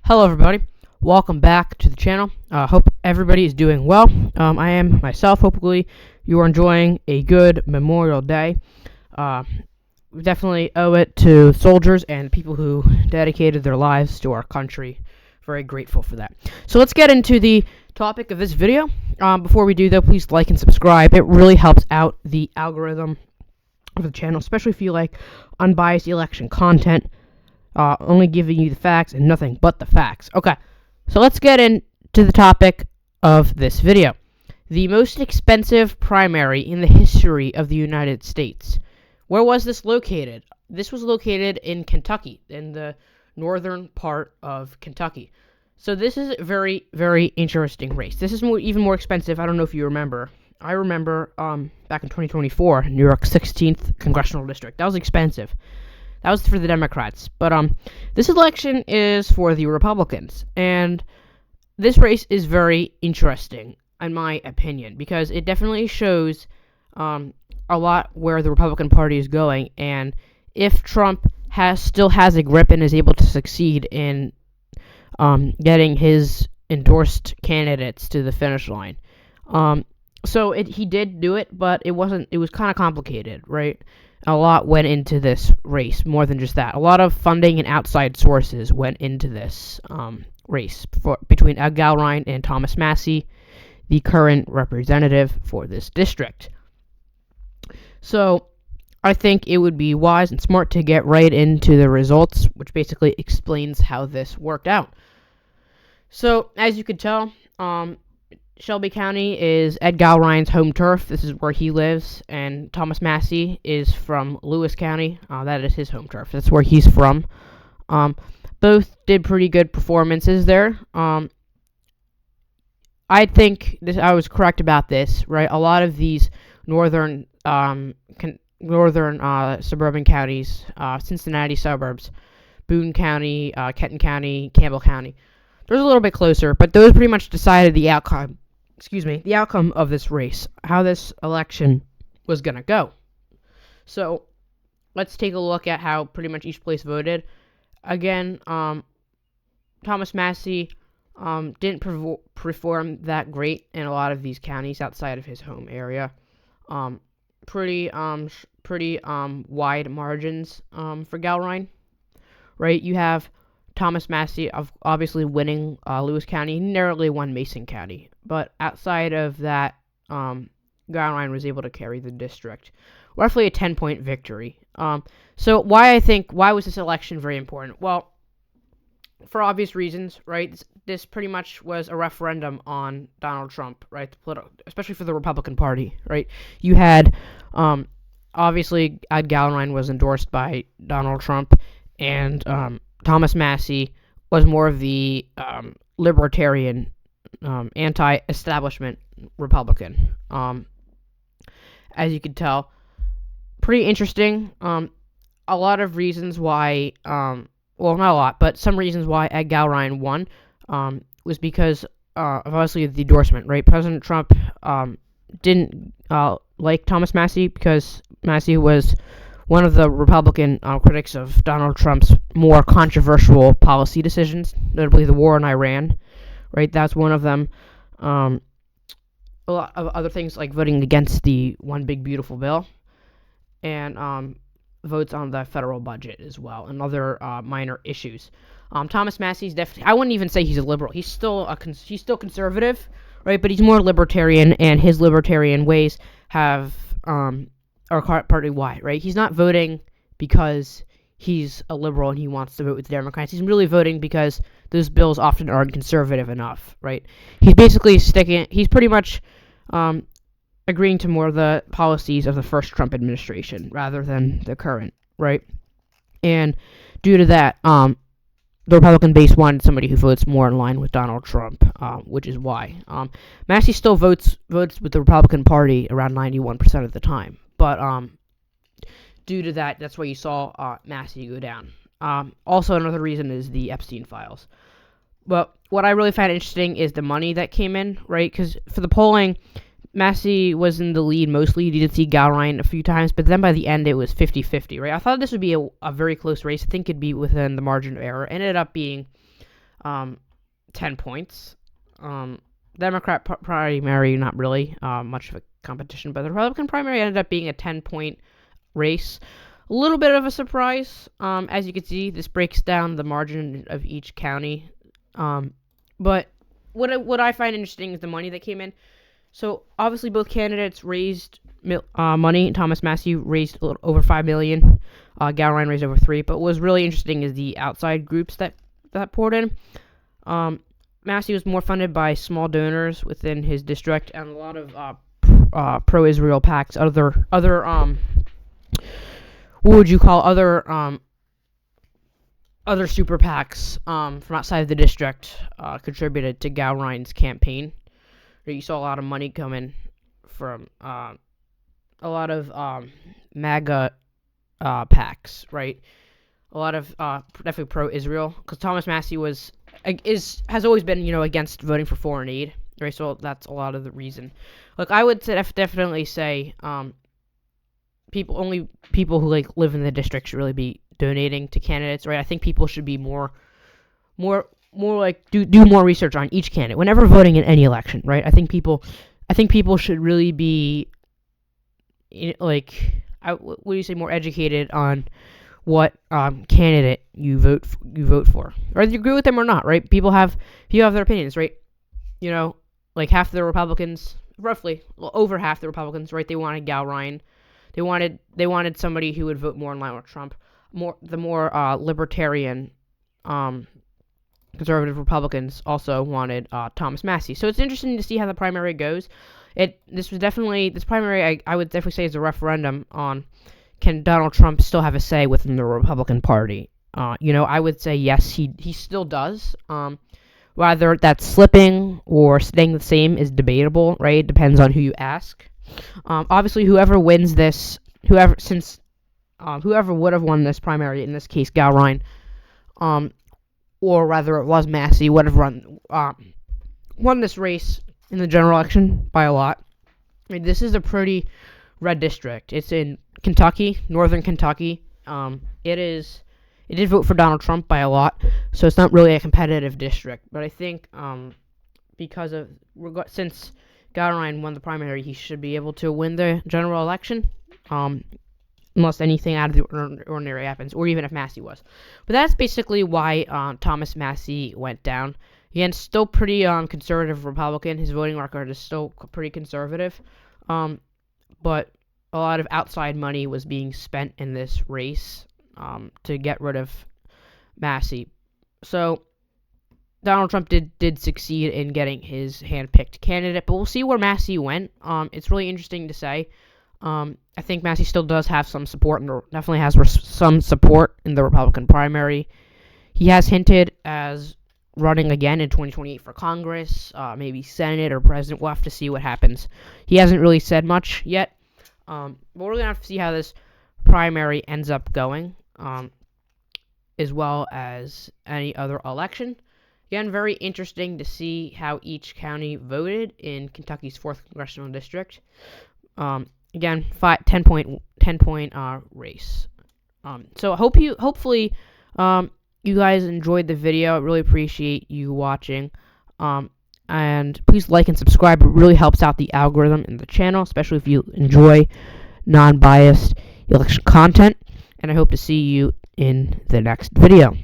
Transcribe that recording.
Hello everybody, welcome back to the channel. Hope everybody is doing well. I am myself. Hopefully you are enjoying a good Memorial Day. We definitely owe it to soldiers and people who dedicated their lives to our country. Very grateful for that. So let's get into the topic of this video. Before we do though, please like and subscribe. It really helps out the algorithm of the channel, especially if you like unbiased election content. Only giving you the facts and nothing but the facts. Okay, so let's get into the topic of this video. The most expensive primary in the history of the United States. Where was this located? This was located in Kentucky, in the northern part of Kentucky. So this is a very, very interesting race. This is even more expensive. I don't know if you remember. I remember back in 2024, New York's 16th Congressional District. That was expensive. That was for the Democrats. But this election is for the Republicans. And this race is very interesting, in my opinion, because it definitely shows a lot where the Republican Party is going. And if Trump still has a grip and is able to succeed in getting his endorsed candidates to the finish line. He did do it, but it was kind of complicated, right? A lot went into this race, more than just that. A lot of funding and outside sources went into this race between Ed Gallrein and Thomas Massie, the current representative for this district. So I think it would be wise and smart to get right into the results, which basically explains how this worked out. So, as you could tell, Shelby County is Ed Gallrein's home turf. This is where he lives, and Thomas Massie is from Lewis County. That is his home turf. That's where he's from. Both did pretty good performances there. I think I was correct about this, right? A lot of these northern suburban counties, Cincinnati suburbs, Boone County, Kenton County, Campbell County, those are a little bit closer, but those pretty much decided the outcome. The outcome of this race, how this election was going to go. So, let's take a look at how pretty much each place voted. Again, Thomas Massie didn't perform that great in a lot of these counties outside of his home area. Pretty wide margins for Gallrein, right? You have Thomas Massie obviously winning Lewis County. He narrowly won Mason County. But outside of that, Gallrein was able to carry the district. Roughly a 10-point victory. So why was this election very important? Well, for obvious reasons, right? This pretty much was a referendum on Donald Trump, right? Especially for the Republican Party, right? You had, obviously, Ed Gallrein was endorsed by Donald Trump, and Thomas Massie was more of the libertarian, anti-establishment Republican. As you can tell, pretty interesting. A lot of reasons why, well, not a lot, but some reasons why Ed Gallrein won was because of obviously the endorsement, right? President Trump didn't like Thomas Massie because Massie was one of the Republican critics of Donald Trump's more controversial policy decisions, notably the war in Iran, right? That's one of them. A lot of other things like voting against the One Big Beautiful Bill, and votes on the federal budget as well, and other minor issues. Thomas Massie's definitely, I wouldn't even say he's a liberal. He's still conservative, right? But he's more libertarian, and his libertarian ways are partly why, right? He's not voting because he's a liberal and he wants to vote with the Democrats. He's really voting because those bills often aren't conservative enough, right? He's basically he's pretty much agreeing to more of the policies of the first Trump administration rather than the current, right? And due to that, the Republican base wanted somebody who votes more in line with Donald Trump, which is why. Massie still votes with the Republican Party around 91% of the time. But due to that, that's why you saw Massie go down. Also, another reason is the Epstein files. But what I really found interesting is the money that came in, right? Because for the polling, Massie was in the lead mostly. You did see Gallrein a few times, but then by the end it was 50-50, right? I thought this would be a very close race. I think it'd be within the margin of error. It ended up being 10 points. Democrat primary, not really much of a competition, but the Republican primary ended up being a 10-point race. A little bit of a surprise. As you can see, this breaks down the margin of each county. But what I find interesting is the money that came in. So obviously both candidates raised money. Thomas Massie raised a little over $5 million. Gowron raised over $3 million. But what was really interesting is the outside groups that poured in. Massie was more funded by small donors within his district and a lot of pro-Israel PACs. Other what would you call other super PACs from outside of the district contributed to Gowron's campaign. You saw a lot of money coming from a lot of MAGA PACs, right? A lot of definitely pro-Israel, because Thomas Massie has always been against voting for foreign aid, right? So that's a lot of the reason. Like I would definitely say only people who live in the district should really be donating to candidates, right? I think people should be more do more research on each candidate whenever voting in any election, right? I think people should really be what do you say, more educated on what candidate you vote for, whether you agree with them or not, right? People have their opinions, right? Half the Republicans, roughly over half the Republicans, right? They wanted Gowron. They wanted somebody who would vote more in line with Trump. The more libertarian, conservative Republicans also wanted Thomas Massie. So it's interesting to see how the primary goes. This primary I would definitely say is a referendum on, can Donald Trump still have a say within the Republican Party? I would say yes, he still does. Whether that's slipping or staying the same is debatable, right? It depends on who you ask. Obviously, whoever wins this, whoever would have won this primary, in this case Gowron, or rather it was Massie, would have won this race in the general election by a lot. I mean, this is a pretty red district. It's in Kentucky, northern Kentucky. It did vote for Donald Trump by a lot, so it's not really a competitive district. But I think since Gowron won the primary, he should be able to win the general election, unless anything out of the ordinary happens, or even if Massie was. But that's basically why Thomas Massie went down. Again, still pretty conservative Republican. His voting record is still pretty conservative, but a lot of outside money was being spent in this race to get rid of Massie. So Donald Trump did succeed in getting his hand-picked candidate, but we'll see where Massie went. It's really interesting to say. I think Massie still does have some support, and definitely has some support in the Republican primary. He has hinted as running again in 2028 for Congress, maybe Senate or President. We'll have to see what happens. He hasn't really said much yet, but we're going to have to see how this primary ends up going, as well as any other election. Again, very interesting to see how each county voted in Kentucky's 4th congressional district. Again, 10-point race. So hopefully you guys enjoyed the video. I really appreciate you watching. And please like and subscribe. It really helps out the algorithm in the channel, especially if you enjoy non-biased election content. And I hope to see you in the next video.